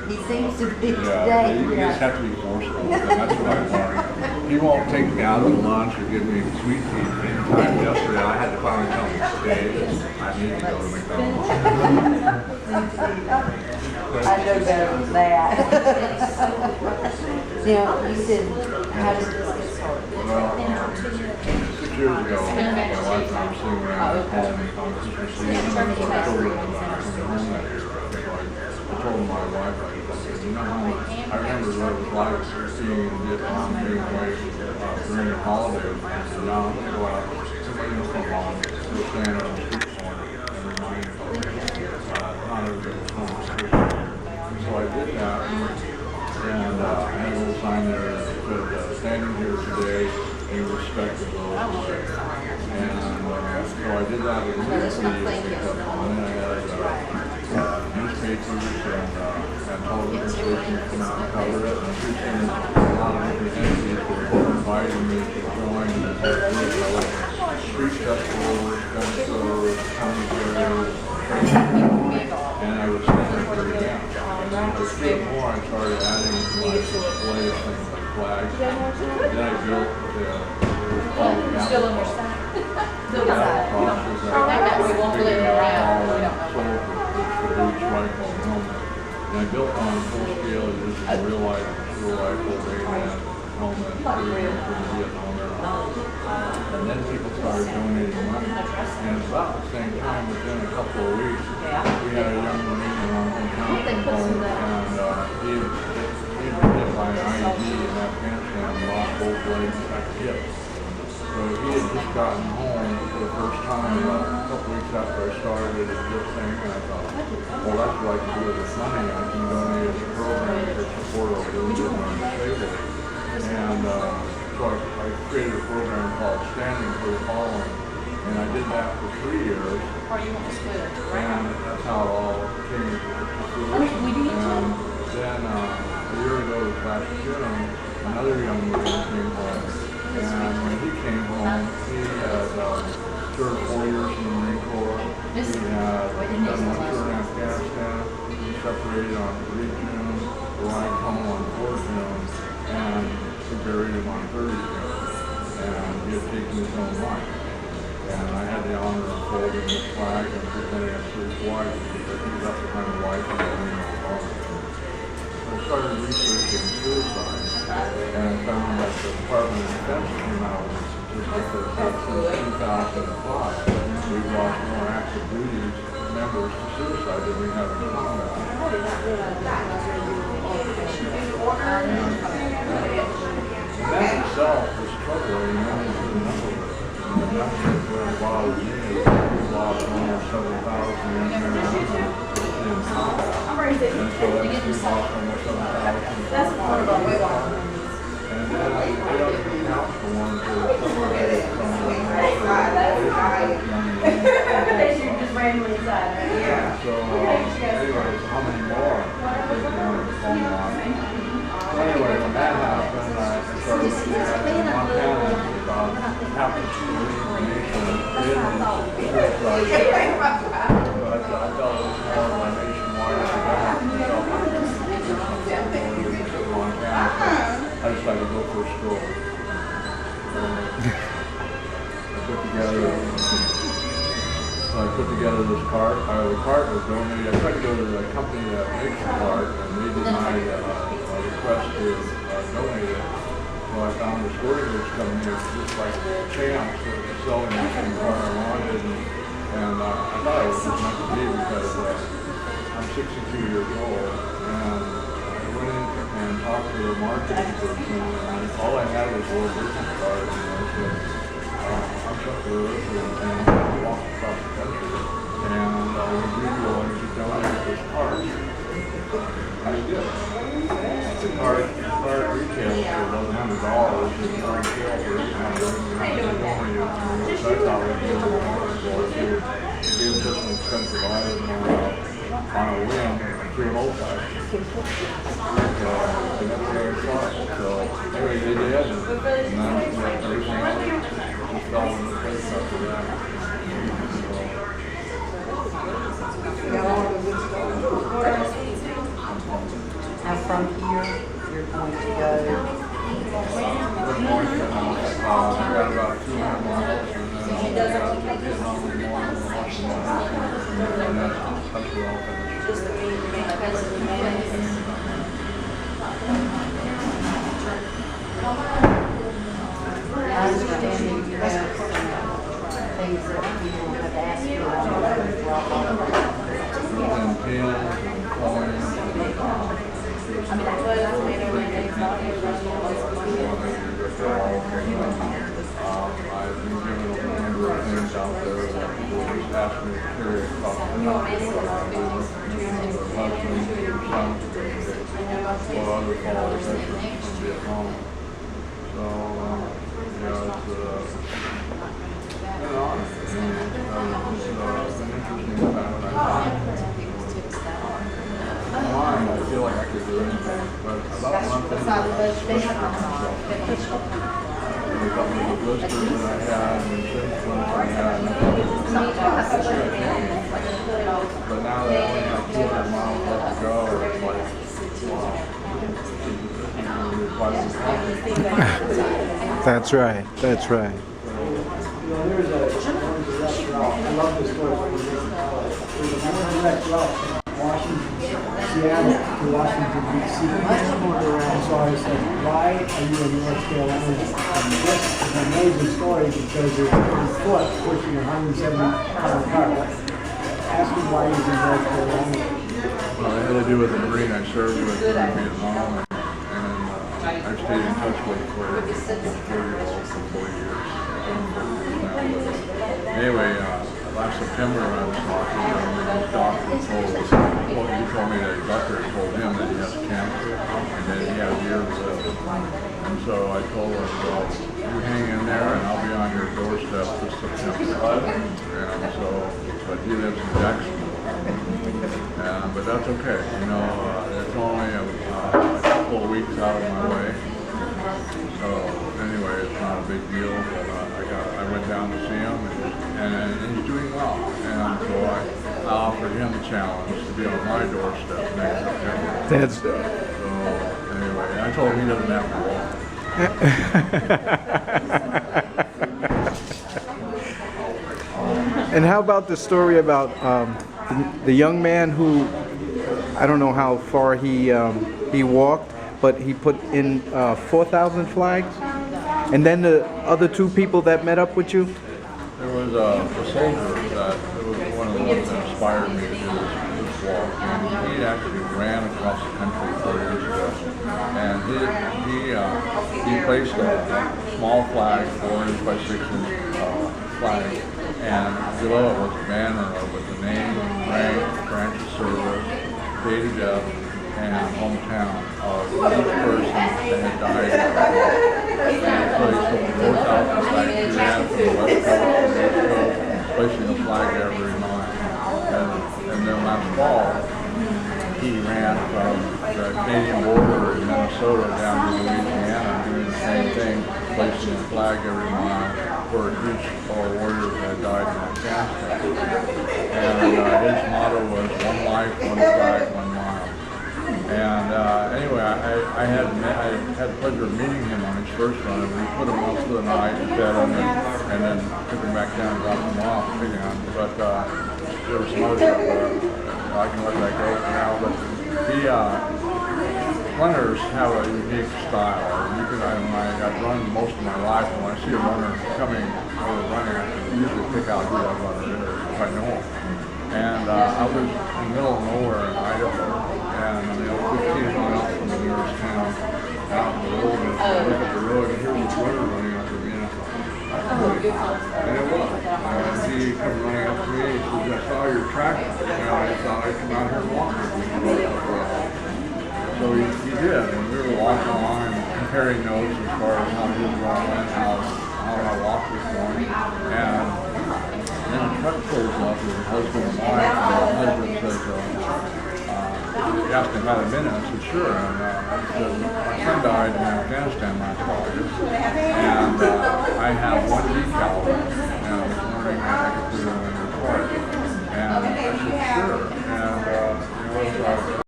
He seems to be Yeah, today. you just have to be forceful, and that's what I've learned. He won't take me out to lunch or give me sweet tea anytime. Yesterday, I had to finally tell him today I need to go to McDonald's. I know better than that. Now, you said, how did this get started? Well, 6 years ago, my wife and I were sitting around at home on Christmas Eve, and our children and I coming home that year. I told my wife, I said, you know, I remember what it was like being in Vietnam, being away during the holidays. I said, now I'm going to go out, somebody will come along, we'll stand on the street corner and remind folks not everybody was home on Christmas. So I did that, and I had a little sign there that said, standing here today in respect of those who are sick. And so I did that immediately because then I had newspapers and television stations come out and cover it. And a lot of different entities were inviting me to join street festivals, gun shows, county fairs, and I would stand there for events. And as I did more, I started adding to my display of things like flags. Then I built Still on your side. Still side. We won't leave it around. We don't know. Boots, rifle, and helmet. And I built on full scale using real rifle, bayonet, helmet, from the Vietnam era. And then people started donating money. And about the same time, within a couple of weeks, we had a young Marine in our hometown home, and he had been hit by an IED in Afghanistan and lost both legs at the hip. So he had just gotten home for the first time a couple weeks after I started this thing, and I thought, well, that's what I can do with this money. I can donate it to programs that support our religion and disabled. And so I created a program called Standing for the Fallen, and I did that for 3 years. And that's how it all came to fruition. And then a year ago, last June, another young man came home. And when he came home, he had served 4 years in the Marine Corps. He had done 1 tour in Afghanistan. He separated on 3 June, arrived home on 4 June, and we buried him on 30 June. And he had taken his own life. And I had the honor of holding this flag and presenting it to his wife, because he left behind a wife and a woman of honor. I started researching suicide, and I found that the Department of Defense came out with statistics that since 2005, we've lost more active duty members to suicide than we have in combat. And that itself is troubling, and then there's the number of it. And the number that bothers me is that we've lost almost 7,000 young men in combat. And so that means we've lost almost 7,000. That's part of our way walk. And then they don't even count the ones that are separated from You're just randomly inside. Yeah. So, anyways, how many more I think you want to call on? Anyway, when that happened, I started looking at Montana about half the nation did suicide. But I felt it was more of a nationwide event. Montana. I decided to go for a stroll. I put together this cart. The cart was donated. I tried to go to the company that makes the cart, and they denied a request to donate it. So I found the sporting goods company, just like Champs, that was selling the same car I wanted. And I thought it was just meant to be because I'm 62 years old. And I went in and talked to the marketing person, and all I had was a little business card. And I said, I'm Chuck Lewis, and I walked across the country, and would you be willing to donate this cart? I did. The cart retails for $1,100, and the retail for $800. And which I thought would be a little more for it. It gave such an expensive item on a whim to an old fashioned. And that's where I saw it. So anyway, they did, and that's everything else just fell into place after that. You got all the good stuff. from here, you're going to go. We're north and we got about 200 miles, and then Vietnam and Washington D.C. and that's where I'll finish. I understand that you have some things that people have asked you about. And pins and coins and I've been given a number of things out there that people just ask me to carry across the country. Husband, son, or other followers veterans from Vietnam. So, yeah, it's an honor. It's an interesting time. I feel like I could do anything, but about one thing, a couple of the blisters that I had and the ones I had, but now that I only have 200 miles left to go, it's like, That's right. That's right. There's a restaurant, I love this story. There's a restaurant from Washington, Seattle to Washington D.C. And so I said, why are you in North Carolina? And this is an amazing story because there's a foot pushing a 170-pound car. Ask me why he's in North Carolina. well, it had to do with the Marine I served with in Vietnam, and I've stayed in touch with for 40 years. Anyway, last September I was talking to him, and his doctor he told me that his doctor had told him that he has cancer and that he has years left. And so I told him, well, you hang in there and I'll be on your doorstep this September. And so, but he lives in Jacksonville. But that's okay, you know, it's only a couple of weeks out of my way. So anyway, it's not a big deal, but I went down to see him, and he's doing well. And so I offered him the challenge to be on my doorstep next September. That's So anyway, I told him he doesn't have to walk. And how about the story about the young man who, I don't know how far he walked, but he put in 4,000 flags? And then the other two people that met up with you? There was a soldier that was one of the ones that inspired me to do this walk. And he actually ran across the country 4 years ago. And he placed a small flag, 4 inch by 6 inch flag. And below it was a banner with the name, rank, branch of service, date of death, and hometown of each person that had died. And so he wrote out the flag he ran from the West Coast to the East Coast, placing a flag every mile. And then last fall, he ran from the Canadian border in Minnesota down to Louisiana, doing the same thing, placing a flag every mile for each of our warriors that died in Afghanistan. And his motto was, one life, one flag, 1 mile. And anyway, I had the pleasure of meeting him on his first run, and we put him up for the night and fed him, and then took him back down and dropped him off again. But there was some other stuff I can let that go for now. But runners have a unique style. I've run most of my life, and when I see a runner coming over running, I can usually pick out who that runner is if I know him. And I was in the middle of nowhere in Idaho, and I was 15 miles from the nearest town, out in the wilderness. I look at the road, and here's this runner running up to me, and I thought, and it was. And he come running up to me, he says, I saw your track, and I thought I'd come out here and walk with you. So he did, and we were walking along and comparing notes as far as how he was running, how my walk was going. And then a truck pulls up with her husband and wife, and the husband says, he asked me if I had a minute. I said, sure. And he said, my son died in Afghanistan last August, and I have 1 decal, and I was wondering if I could put it on your report. And I said, sure. And it was